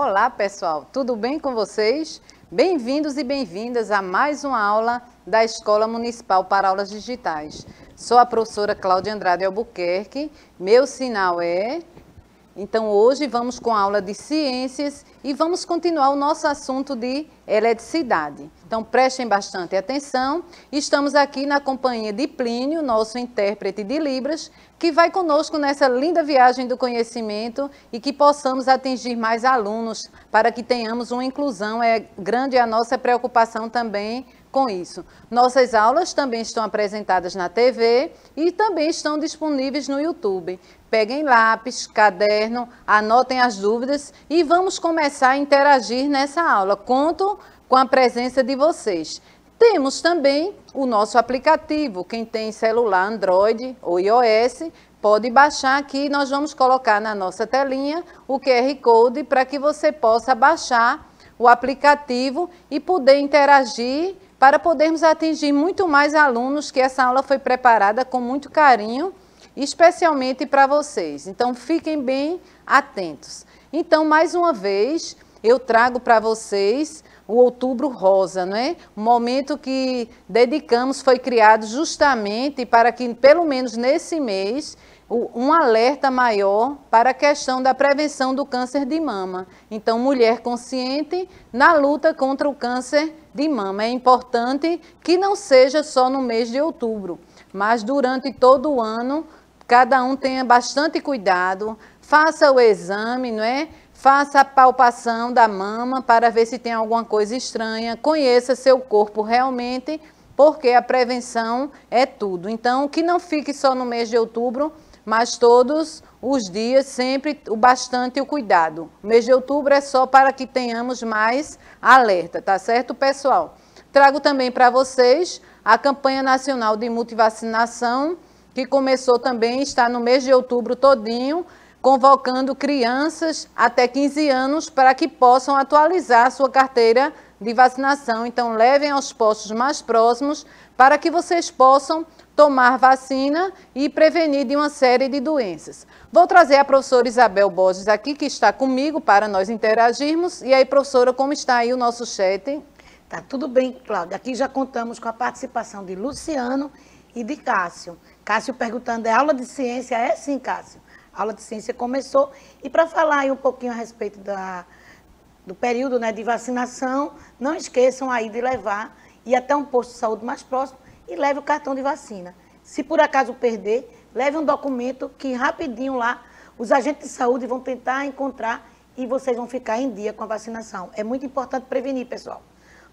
Olá, pessoal, tudo bem com vocês? Bem-vindos e bem-vindas a mais uma aula da Escola Municipal para Aulas Digitais. Sou a professora Cláudia Andrade Albuquerque, meu sinal é... Então, hoje vamos com a aula de ciências e vamos continuar o nosso assunto de eletricidade. Então, prestem bastante atenção. Estamos aqui na companhia de Plínio, nosso intérprete de Libras, que vai conosco nessa linda viagem do conhecimento e que possamos atingir mais alunos para que tenhamos uma inclusão. É grande a nossa preocupação também com isso. Nossas aulas também estão apresentadas na TV e também estão disponíveis no YouTube. Peguem lápis, caderno, anotem as dúvidas e vamos começar a interagir nessa aula. Conto com a presença de vocês. Temos também o nosso aplicativo. Quem tem celular Android ou iOS pode baixar aqui. Nós vamos colocar na nossa telinha o QR Code para que você possa baixar o aplicativo e poder interagir para podermos atingir muito mais alunos, que essa aula foi preparada com muito carinho, especialmente para vocês. Então, fiquem bem atentos. Então, mais uma vez, eu trago para vocês o Outubro Rosa, não é? O momento que dedicamos foi criado justamente para que, pelo menos nesse mês, um alerta maior para a questão da prevenção do câncer de mama. Então, mulher consciente na luta contra o câncer de mama. É importante que não seja só no mês de outubro, mas durante todo o ano, cada um tenha bastante cuidado, faça o exame, não é? Faça a palpação da mama para ver se tem alguma coisa estranha, conheça seu corpo realmente, porque a prevenção é tudo. Então, que não fique só no mês de outubro, mas todos os dias, sempre o bastante o cuidado. O mês de outubro é só para que tenhamos mais alerta, tá certo, pessoal? Trago também para vocês a campanha nacional de multivacinação, que começou também, está no mês de outubro todinho, convocando crianças até 15 anos para que possam atualizar a sua carteira de vacinação. Então, levem aos postos mais próximos para que vocês possam tomar vacina e prevenir de uma série de doenças. Vou trazer a professora Isabel Borges aqui, que está comigo, para nós interagirmos. E aí, professora, como está aí o nosso chat? Tá tudo bem, Cláudia. Aqui já contamos com a participação de Luciano e de Cássio. Cássio perguntando, é aula de ciência? É sim, Cássio. A aula de ciência começou. E para falar aí um pouquinho a respeito do período, né, de vacinação, não esqueçam aí de levar, ir até um posto de saúde mais próximo e leve o cartão de vacina. Se por acaso perder, leve um documento que rapidinho lá os agentes de saúde vão tentar encontrar e vocês vão ficar em dia com a vacinação. É muito importante prevenir, pessoal.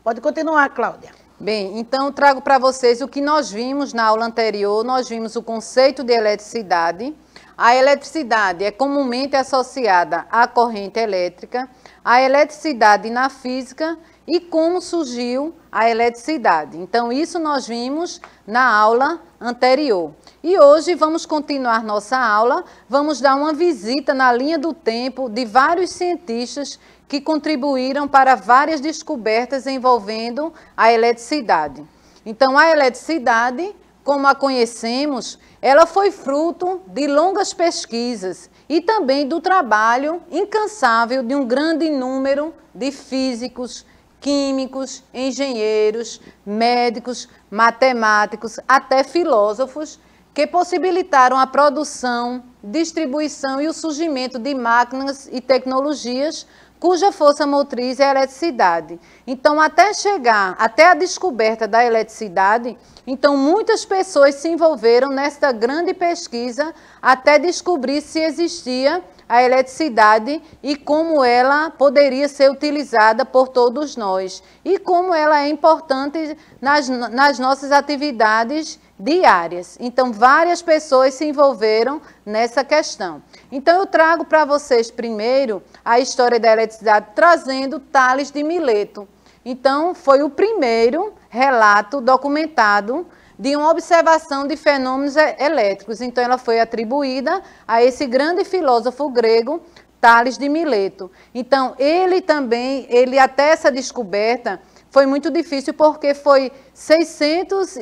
Pode continuar, Cláudia. Bem, então trago para vocês o que nós vimos na aula anterior. Nós vimos o conceito de eletricidade. A eletricidade é comumente associada à corrente elétrica, a eletricidade na física e como surgiu a eletricidade. Então, isso nós vimos na aula anterior. E hoje vamos continuar nossa aula, vamos dar uma visita na linha do tempo de vários cientistas que contribuíram para várias descobertas envolvendo a eletricidade. Então, a eletricidade, como a conhecemos, ela foi fruto de longas pesquisas e também do trabalho incansável de um grande número de físicos, químicos, engenheiros, médicos, matemáticos, até filósofos, que possibilitaram a produção, distribuição e o surgimento de máquinas e tecnologias cuja força motriz é a eletricidade. Então, até a descoberta da eletricidade, então muitas pessoas se envolveram nesta grande pesquisa até descobrir se existia a eletricidade e como ela poderia ser utilizada por todos nós e como ela é importante nas nossas atividades diárias. Então, várias pessoas se envolveram nessa questão. Então, eu trago para vocês primeiro a história da eletricidade, trazendo Tales de Mileto. Então, foi o primeiro relato documentado de uma observação de fenômenos elétricos. Então, ela foi atribuída a esse grande filósofo grego, Tales de Mileto. Então, ele até essa descoberta, foi muito difícil porque foi 600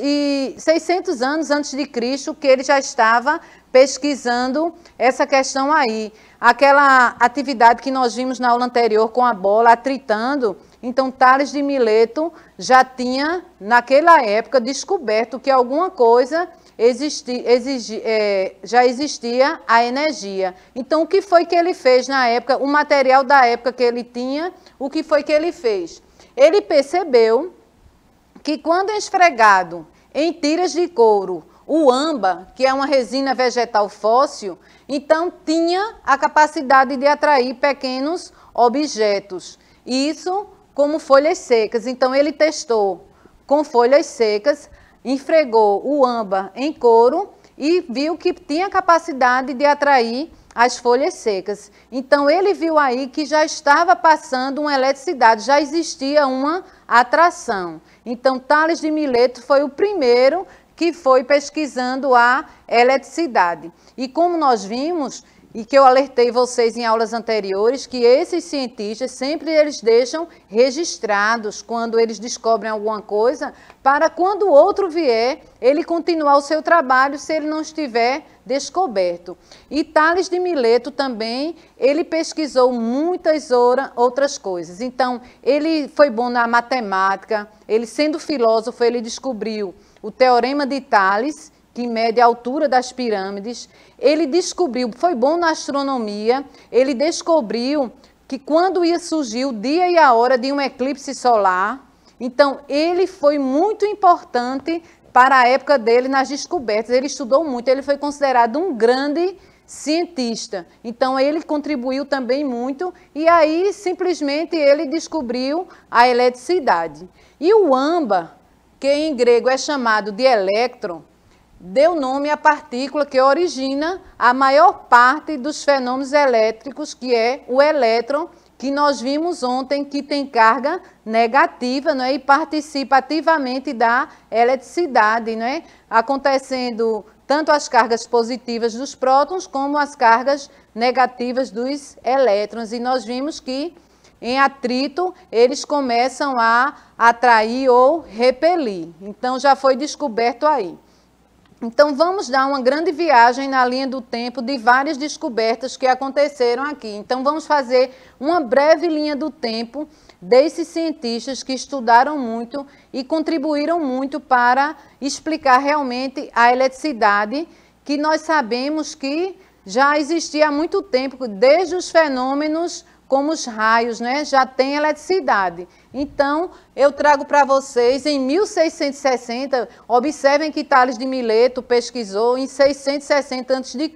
anos antes de Cristo que ele já estava pesquisando essa questão aí. Aquela atividade que nós vimos na aula anterior com a bola, atritando, então Tales de Mileto já tinha, naquela época, descoberto que alguma coisa já existia a energia. Então, o que foi que ele fez na época, o material da época que ele tinha, o que foi que ele fez? Ele percebeu que quando esfregado em tiras de couro, o âmbar, que é uma resina vegetal fóssil, então tinha a capacidade de atrair pequenos objetos. Isso como folhas secas. Então ele testou com folhas secas, esfregou o âmbar em couro e viu que tinha capacidade de atrair as folhas secas. Então ele viu aí que já estava passando uma eletricidade, já existia uma atração. Então Tales de Mileto foi o primeiro que foi pesquisando a eletricidade. E como nós vimos, e que eu alertei vocês em aulas anteriores, que esses cientistas sempre eles deixam registrados quando eles descobrem alguma coisa, para quando o outro vier, ele continuar o seu trabalho se ele não estiver descoberto. E Tales de Mileto também, ele pesquisou muitas outras coisas. Então, ele foi bom na matemática, ele sendo filósofo, ele descobriu o Teorema de Tales, que mede a altura das pirâmides. Ele descobriu, foi bom na astronomia, ele descobriu que quando ia surgir o dia e a hora de um eclipse solar, então ele foi muito importante para a época dele nas descobertas, ele estudou muito, ele foi considerado um grande cientista, então ele contribuiu também muito, e aí simplesmente ele descobriu a eletricidade. E o âmbar, que em grego é chamado de elétron, deu nome à partícula que origina a maior parte dos fenômenos elétricos, que é o elétron, que nós vimos ontem que tem carga negativa, não é? E participa ativamente da eletricidade, não é? Acontecendo tanto as cargas positivas dos prótons como as cargas negativas dos elétrons. E nós vimos que em atrito eles começam a atrair ou repelir. Então já foi descoberto aí. Então, vamos dar uma grande viagem na linha do tempo de várias descobertas que aconteceram aqui. Então, vamos fazer uma breve linha do tempo desses cientistas que estudaram muito e contribuíram muito para explicar realmente a eletricidade, que nós sabemos que já existia há muito tempo, desde os fenômenos como os raios, né? Já tem eletricidade. Então, eu trago para vocês, em 1660, observem que Tales de Mileto pesquisou em 660 a.C.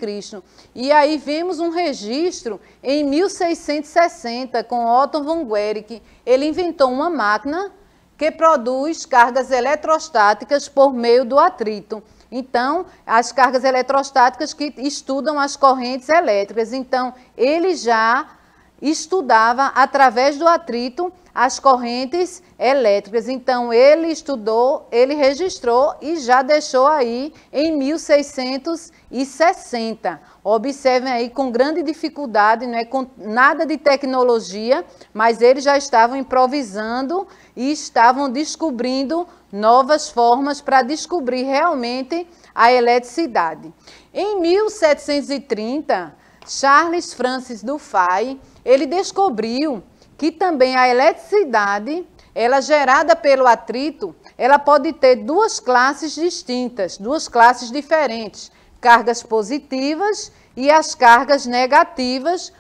E aí vemos um registro em 1660 com Otto von Guericke. Ele inventou uma máquina que produz cargas eletrostáticas por meio do atrito. Então, as cargas eletrostáticas que estudam as correntes elétricas. Então, ele já estudava através do atrito as correntes elétricas. Então, ele estudou, ele registrou e já deixou aí em 1660. Observem aí com grande dificuldade, não é com nada de tecnologia, mas eles já estavam improvisando e estavam descobrindo novas formas para descobrir realmente a eletricidade. Em 1730, Charles Francis Dufay, ele descobriu que também a eletricidade, ela gerada pelo atrito, ela pode ter duas classes distintas, duas classes diferentes, cargas positivas e as cargas negativas,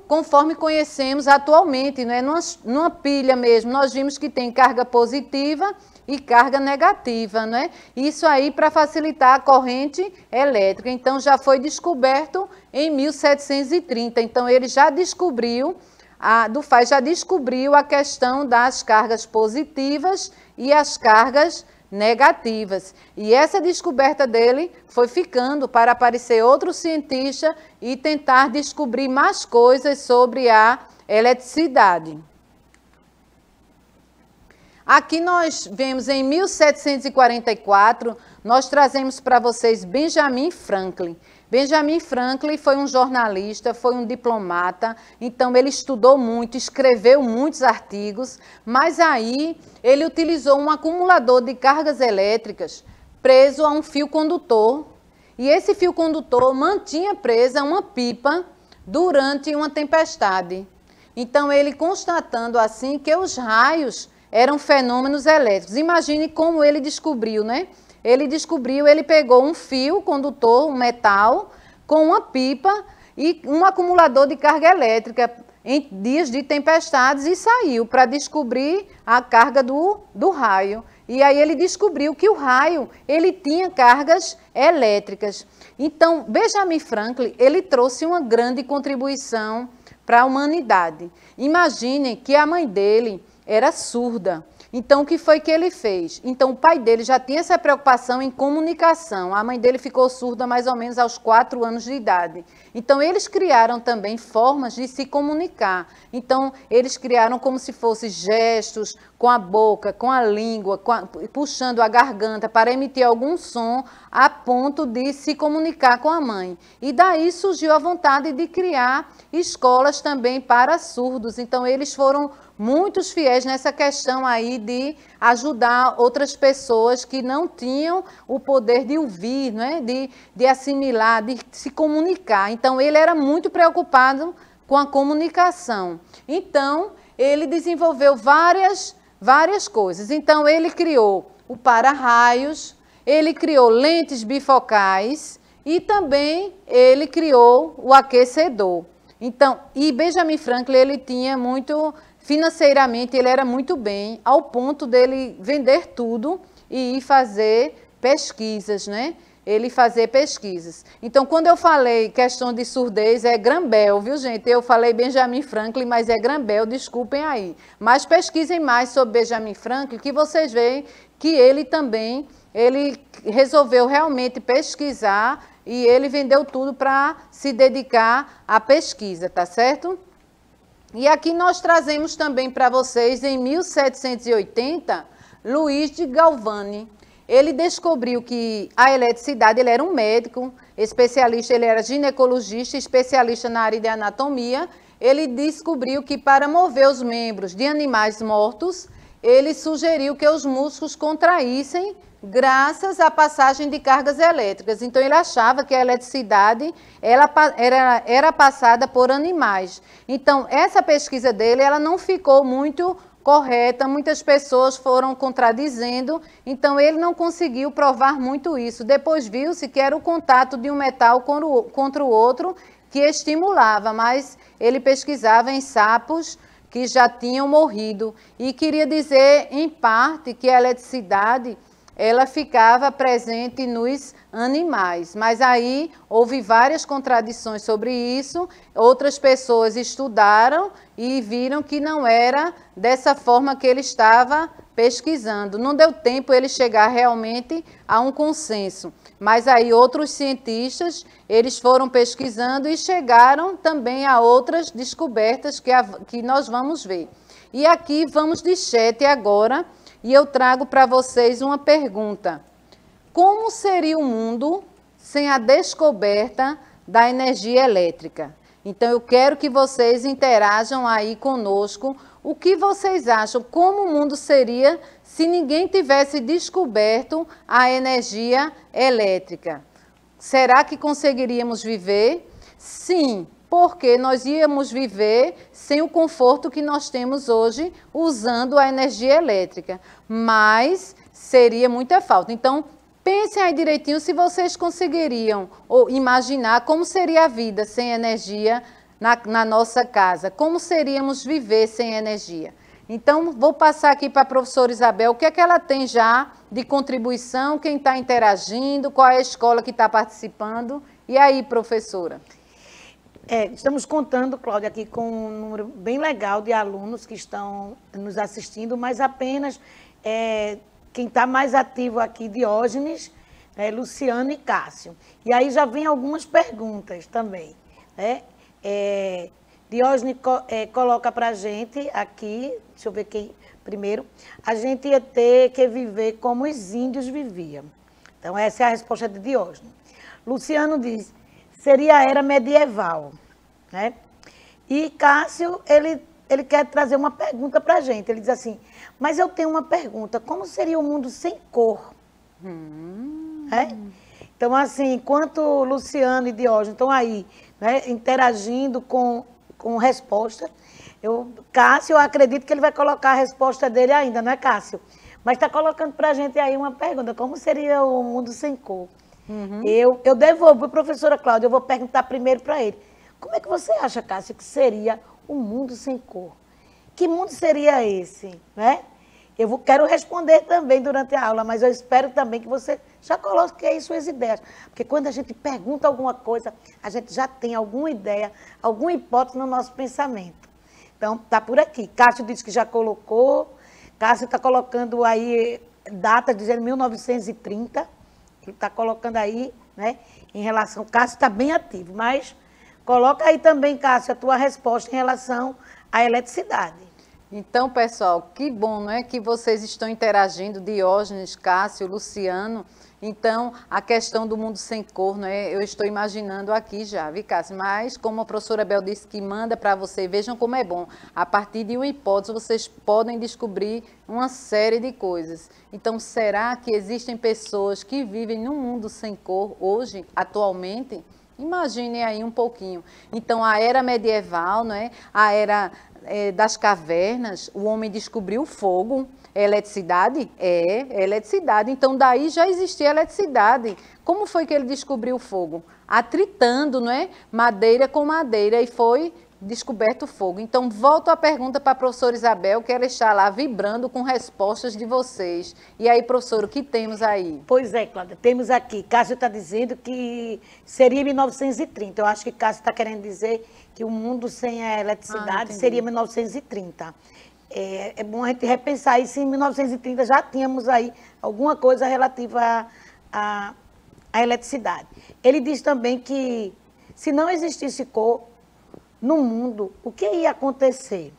conforme conhecemos atualmente, né? Numa pilha mesmo, nós vimos que tem carga positiva e carga negativa, né? Isso aí para facilitar a corrente elétrica. Então, já foi descoberto em 1730. Então, ele já descobriu, Dufay já descobriu a questão das cargas positivas e as cargas negativas. E essa descoberta dele foi ficando para aparecer outro cientista e tentar descobrir mais coisas sobre a eletricidade. Aqui nós vemos em 1744, nós trazemos para vocês Benjamin Franklin. Benjamin Franklin foi um jornalista, foi um diplomata, então ele estudou muito, escreveu muitos artigos, mas aí ele utilizou um acumulador de cargas elétricas preso a um fio condutor, e esse fio condutor mantinha presa uma pipa durante uma tempestade. Então ele constatando assim que os raios eram fenômenos elétricos. Imagine como ele descobriu, né? Ele pegou um fio condutor, um metal, com uma pipa e um acumulador de carga elétrica em dias de tempestades e saiu para descobrir a carga do raio. E aí ele descobriu que o raio, ele tinha cargas elétricas. Então, Benjamin Franklin, ele trouxe uma grande contribuição para a humanidade. Imaginem que a mãe dele era surda. Então, o que foi que ele fez? Então, o pai dele já tinha essa preocupação em comunicação. A mãe dele ficou surda mais ou menos aos 4 anos de idade. Então, eles criaram também formas de se comunicar. Então, eles criaram como se fossem gestos com a boca, com a língua, puxando a garganta para emitir algum som a ponto de se comunicar com a mãe. E daí surgiu a vontade de criar escolas também para surdos. Então, eles foram muitos fiéis nessa questão aí de ajudar outras pessoas que não tinham o poder de ouvir, né? de assimilar, de se comunicar. Então, ele era muito preocupado com a comunicação. Então, ele desenvolveu várias coisas. Então, ele criou o para-raios, ele criou lentes bifocais e também ele criou o aquecedor. Então, e Benjamin Franklin, ele tinha muito... Financeiramente, ele era muito bem, ao ponto dele vender tudo e ir fazer pesquisas, né? Ele fazer pesquisas. Então, quando eu falei questão de surdez, é Graham Bell, viu, gente? Eu falei Benjamin Franklin, mas é Graham Bell, desculpem aí. Mas pesquisem mais sobre Benjamin Franklin, que vocês veem que ele também, ele resolveu realmente pesquisar e ele vendeu tudo para se dedicar à pesquisa, tá certo? E aqui nós trazemos também para vocês, em 1780, Luiz de Galvani. Ele descobriu que a eletricidade, ele era um médico, especialista, ele era ginecologista, especialista na área de anatomia. Ele descobriu que para mover os membros de animais mortos, ele sugeriu que os músculos contraíssem graças à passagem de cargas elétricas. Então, ele achava que a eletricidade era passada por animais. Então, essa pesquisa dele, ela não ficou muito correta, muitas pessoas foram contradizendo, então ele não conseguiu provar muito isso. Depois viu-se que era o contato de um metal contra o outro que estimulava, mas ele pesquisava em sapos que já tinham morrido e queria dizer, em parte, que a eletricidade ela ficava presente nos animais, mas aí houve várias contradições sobre isso, outras pessoas estudaram e viram que não era dessa forma que ele estava pesquisando. Não deu tempo ele chegar realmente a um consenso, mas aí outros cientistas, eles foram pesquisando e chegaram também a outras descobertas que nós vamos ver. E aqui vamos de chat agora, e eu trago para vocês uma pergunta. Como seria o mundo sem a descoberta da energia elétrica? Então, eu quero que vocês interajam aí conosco. O que vocês acham? Como o mundo seria se ninguém tivesse descoberto a energia elétrica? Será que conseguiríamos viver? Sim, porque nós íamos viver sem o conforto que nós temos hoje usando a energia elétrica, mas seria muita falta. Então, pensem aí direitinho se vocês conseguiriam ou imaginar como seria a vida sem energia na nossa casa, como seríamos viver sem energia. Então, vou passar aqui para a professora Isabel, o que é que ela tem já de contribuição, quem está interagindo, qual é a escola que está participando. E aí, professora? Estamos contando, Cláudia, aqui com um número bem legal de alunos que estão nos assistindo, mas apenas quem está mais ativo aqui, Diógenes, Luciano e Cássio. E aí já vem algumas perguntas também. Diógenes coloca para a gente aqui, deixa eu ver quem, primeiro, a gente ia ter que viver como os índios viviam. Então, essa é a resposta de Diógenes. Luciano diz, seria a era medieval, né? E Cássio, ele quer trazer uma pergunta para a gente. Ele diz assim, mas eu tenho uma pergunta, como seria o mundo sem cor? É? Então, assim, enquanto Luciano e Diógenes estão aí, né, interagindo com resposta, Cássio, eu acredito que ele vai colocar a resposta dele ainda, não é, Cássio? Mas está colocando para a gente aí uma pergunta, como seria o mundo sem cor? Eu devolvo para a professora Cláudia, eu vou perguntar primeiro para ele. Como é que você acha, Cássio, que seria o mundo sem cor? Que mundo seria esse, né? Quero responder também durante a aula, mas eu espero também que você já coloque aí suas ideias. Porque quando a gente pergunta alguma coisa, a gente já tem alguma ideia, alguma hipótese no nosso pensamento. Então, está por aqui. Cássio disse que já colocou. Cássio está colocando aí data dizendo 1930. Ele está colocando aí, né, em relação... Cássio está bem ativo, mas coloca aí também, Cássio, a tua resposta em relação à eletricidade. Então, pessoal, que bom, não é, que vocês estão interagindo, Diógenes, Cássio, Luciano. Então, a questão do mundo sem cor, não é, eu estou imaginando aqui já, viu, Cássio? Mas, como a professora Bel disse que manda para você, vejam como é bom. A partir de uma hipótese, vocês podem descobrir uma série de coisas. Então, será que existem pessoas que vivem num mundo sem cor hoje, atualmente? Imagine aí um pouquinho. Então, a era medieval, não é? A era das cavernas, o homem descobriu o fogo. Eletricidade? Eletricidade. Então, daí já existia eletricidade. Como foi que ele descobriu o fogo? Atritando, não é? Madeira com madeira, e foi descoberto o fogo. Então, volto a pergunta para a professora Isabel, que ela está lá vibrando com respostas de vocês. E aí, professora, o que temos aí? Pois é, Cláudia, temos aqui. Cássio está dizendo que seria 1930. Eu acho que Cássio está querendo dizer que o mundo sem a eletricidade seria 1930. É bom a gente repensar isso. Em 1930 já tínhamos aí alguma coisa relativa à eletricidade. Ele diz também que se não existisse cor no mundo, o que ia acontecer?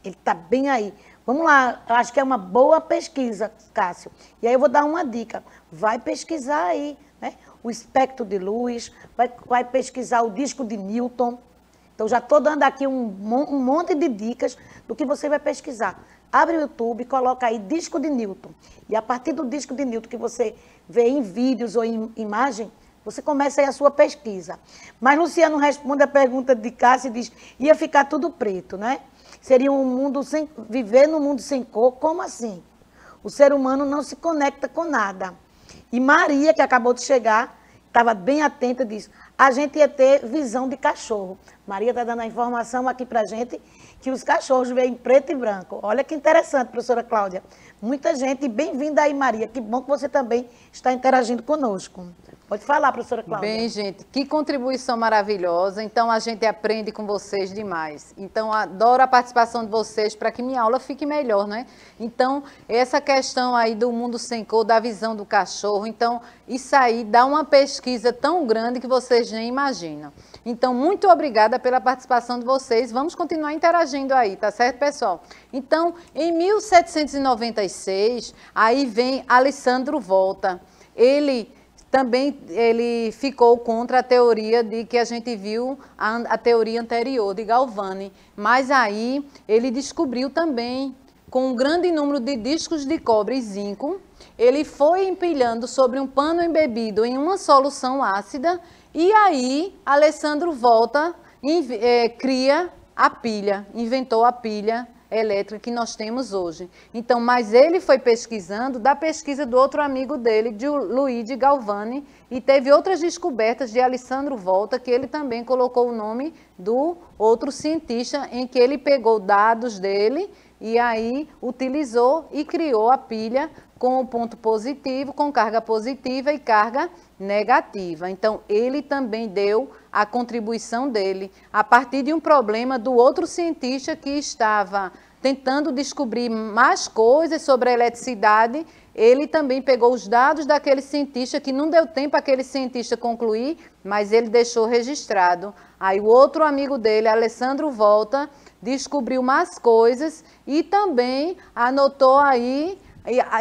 Ele está bem aí. Vamos lá, eu acho que é uma boa pesquisa, Cássio. E aí eu vou dar uma dica. Vai pesquisar aí, né, o espectro de luz, vai pesquisar o disco de Newton. Então, já estou dando aqui um monte de dicas do que você vai pesquisar. Abre o YouTube, coloca aí disco de Newton. E a partir do disco de Newton que você vê em vídeos ou em imagem, você começa aí a sua pesquisa. Mas Luciano responde a pergunta de Cássio e diz, ia ficar tudo preto, né? Seria um mundo sem... Viver num mundo sem cor, como assim? O ser humano não se conecta com nada. E Maria, que acabou de chegar, estava bem atenta, disse, a gente ia ter visão de cachorro. Maria está dando a informação aqui para a gente que os cachorros veem preto e branco. Olha que interessante, professora Cláudia. Muita gente, bem-vinda aí, Maria. Que bom que você também está interagindo conosco. Pode falar, professora Cláudia. Bem, gente, que contribuição maravilhosa. Então, a gente aprende com vocês demais. Então, adoro a participação de vocês para que minha aula fique melhor, né? Então, essa questão aí do mundo sem cor, da visão do cachorro, então, isso aí dá uma pesquisa tão grande que vocês nem imaginam. Então, muito obrigada pela participação de vocês. Vamos continuar interagindo aí, tá certo, pessoal? Então, em 1796, aí vem Alessandro Volta. Ele ficou contra a teoria de que a gente viu, a teoria anterior de Galvani. Mas aí ele descobriu também, com um grande número de discos de cobre e zinco, ele foi empilhando sobre um pano embebido em uma solução ácida, e aí Alessandro Volta cria a pilha, inventou a pilha elétrica que nós temos hoje. Então, mas ele foi pesquisando da pesquisa do outro amigo dele, de Luigi Galvani, e teve outras descobertas de Alessandro Volta, que ele também colocou o nome do outro cientista, em que ele pegou dados dele e aí utilizou e criou a pilha com o ponto positivo, com carga positiva e carga negativa. Então, ele também deu a contribuição dele a partir de um problema do outro cientista que estava tentando descobrir mais coisas sobre a eletricidade. Ele também pegou os dados daquele cientista, que não deu tempo aquele cientista concluir, mas ele deixou registrado. Aí o outro amigo dele, Alessandro Volta, descobriu mais coisas e também anotou aí,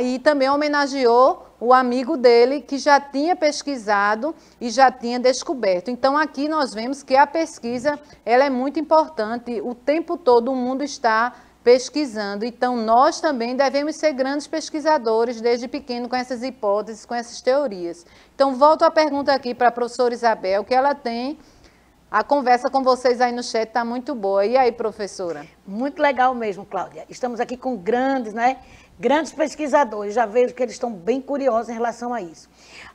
e também homenageou o amigo dele que já tinha pesquisado e já tinha descoberto. Então, aqui nós vemos que a pesquisa ela é muito importante, o tempo todo o mundo está pesquisando. Então, nós também devemos ser grandes pesquisadores desde pequeno com essas hipóteses, com essas teorias. Então, volto a pergunta aqui para a professora Isabel, que ela tem... A conversa com vocês aí no chat está muito boa. E aí, professora? Muito legal mesmo, Cláudia. Estamos aqui com grandes pesquisadores. Já vejo que eles estão bem curiosos em relação a isso.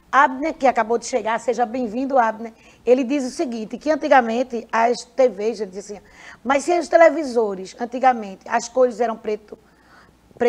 Abner, que acabou de chegar, seja bem-vindo, Abner. Ele diz o seguinte, que antigamente as TVs, ele disse assim, mas se os televisores, antigamente, as cores eram preto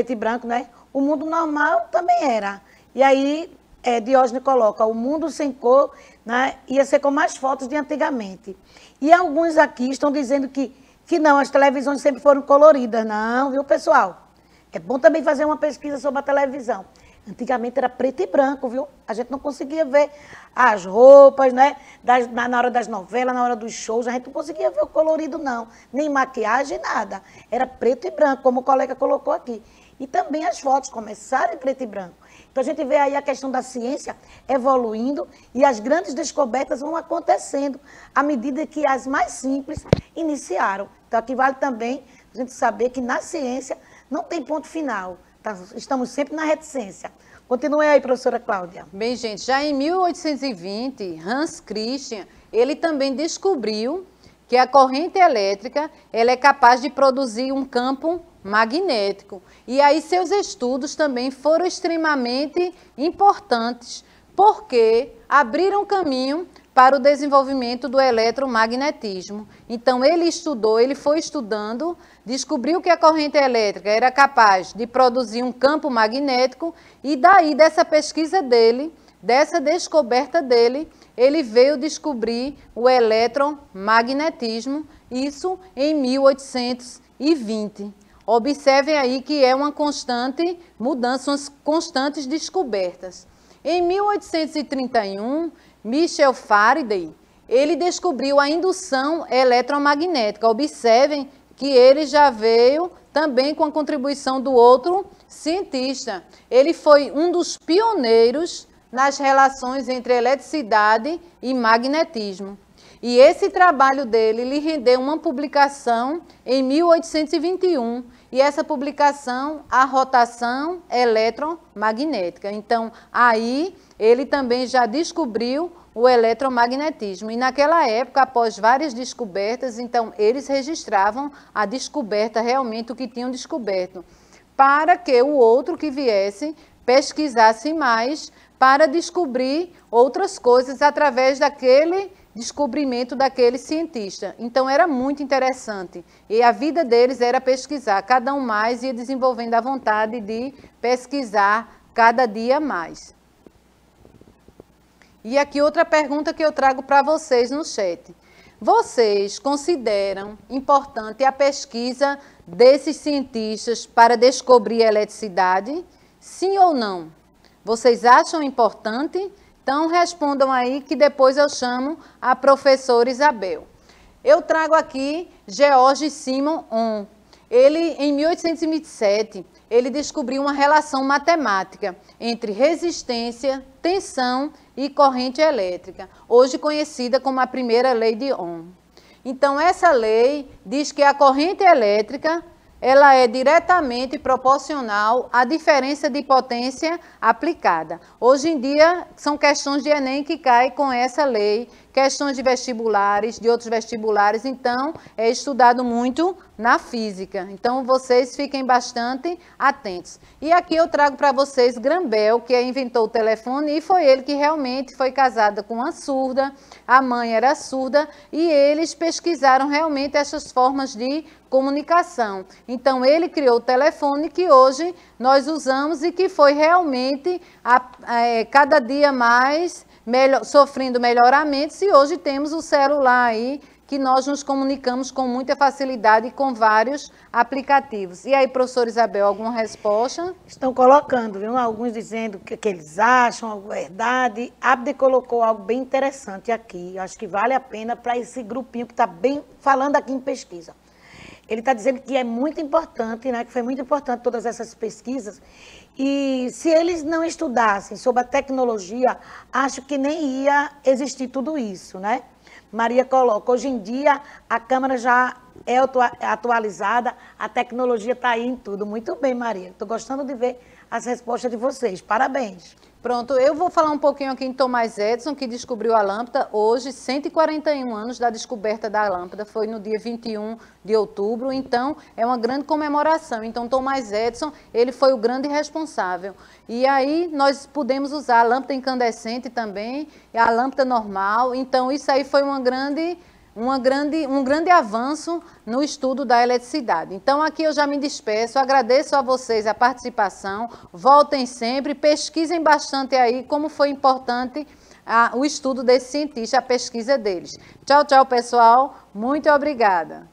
e branco, né? O mundo normal também era. E aí... Diógenes coloca, o mundo sem cor, né, ia ser como as fotos de antigamente. E alguns aqui estão dizendo que não, as televisões sempre foram coloridas. Não, viu, pessoal? É bom também fazer uma pesquisa sobre a televisão. Antigamente era preto e branco, viu? A gente não conseguia ver as roupas, né? Na hora das novelas, na hora dos shows, a gente não conseguia ver o colorido, não. Nem maquiagem, nada. Era preto e branco, como o colega colocou aqui. E também as fotos começaram em preto e branco. Então, a gente vê aí a questão da ciência evoluindo e as grandes descobertas vão acontecendo à medida que as mais simples iniciaram. Então, aqui vale também a gente saber que na ciência não tem ponto final. Tá? Estamos sempre na reticência. Continue aí, professora Cláudia. Bem, gente, já em 1820, Hans Christian, ele também descobriu que a corrente elétrica ela é capaz de produzir um campo magnético. E aí seus estudos também foram extremamente importantes, porque abriram caminho para o desenvolvimento do eletromagnetismo. Então ele estudou, ele foi estudando, descobriu que a corrente elétrica era capaz de produzir um campo magnético e daí dessa pesquisa dele, dessa descoberta dele, ele veio descobrir o eletromagnetismo, isso em 1820. Observem aí que é uma constante mudança, umas constantes descobertas. Em 1831, Michel Faraday, ele descobriu a indução eletromagnética. Observem que ele já veio também com a contribuição do outro cientista. Ele foi um dos pioneiros nas relações entre eletricidade e magnetismo. E esse trabalho dele lhe rendeu uma publicação em 1821. E essa publicação, a rotação eletromagnética. Então, aí ele também já descobriu o eletromagnetismo. E naquela época, após várias descobertas, então eles registravam a descoberta, realmente o que tinham descoberto, para que o outro que viesse pesquisasse mais para descobrir outras coisas através daquele descobrimento daquele cientista. Então era muito interessante. E a vida deles era pesquisar, cada um mais ia desenvolvendo a vontade de pesquisar cada dia mais. E aqui outra pergunta que eu trago para vocês no chat. Vocês consideram importante a pesquisa desses cientistas para descobrir a eletricidade? Sim ou não? Vocês acham importante? Então, respondam aí que depois eu chamo a professora Isabel. Eu trago aqui George Simon Ohm. Ele, em 1827, ele descobriu uma relação matemática entre resistência, tensão e corrente elétrica, hoje conhecida como a primeira lei de Ohm. Então, essa lei diz que a corrente elétrica ela é diretamente proporcional à diferença de potência aplicada. Hoje em dia, são questões de Enem que caem com essa lei, questões de vestibulares, de outros vestibulares, então é estudado muito na física. Então, vocês fiquem bastante atentos. E aqui eu trago para vocês Graham Bell, que inventou o telefone, e foi ele que realmente foi casado com uma surda, a mãe era surda, e eles pesquisaram realmente essas formas de comunicação. Então, ele criou o telefone que hoje nós usamos e que foi realmente cada dia mais sofrendo melhoramentos, e hoje temos o celular aí, que nós nos comunicamos com muita facilidade com vários aplicativos. E aí, professora Isabel, alguma resposta? Estão colocando, viu? Alguns dizendo que eles acham, a verdade. Abde colocou algo bem interessante aqui, acho que vale a pena para esse grupinho que está bem falando aqui em pesquisa. Ele está dizendo que é muito importante, né, que foi muito importante todas essas pesquisas, e se eles não estudassem sobre a tecnologia, acho que nem ia existir tudo isso, né? Maria coloca, hoje em dia a câmera já é atualizada, a tecnologia está aí em tudo. Muito bem, Maria, estou gostando de ver as respostas de vocês, parabéns. Pronto, eu vou falar um pouquinho aqui em Thomas Edison, que descobriu a lâmpada hoje, 141 anos da descoberta da lâmpada, foi no dia 21 de outubro, então é uma grande comemoração. Então Thomas Edison, ele foi o grande responsável. E aí nós pudemos usar a lâmpada incandescente também, e a lâmpada normal, então isso aí foi um grande avanço no estudo da eletricidade. Então aqui eu já me despeço, agradeço a vocês a participação, voltem sempre, pesquisem bastante aí como foi importante o estudo desse cientista, a pesquisa deles. Tchau, tchau, pessoal, muito obrigada.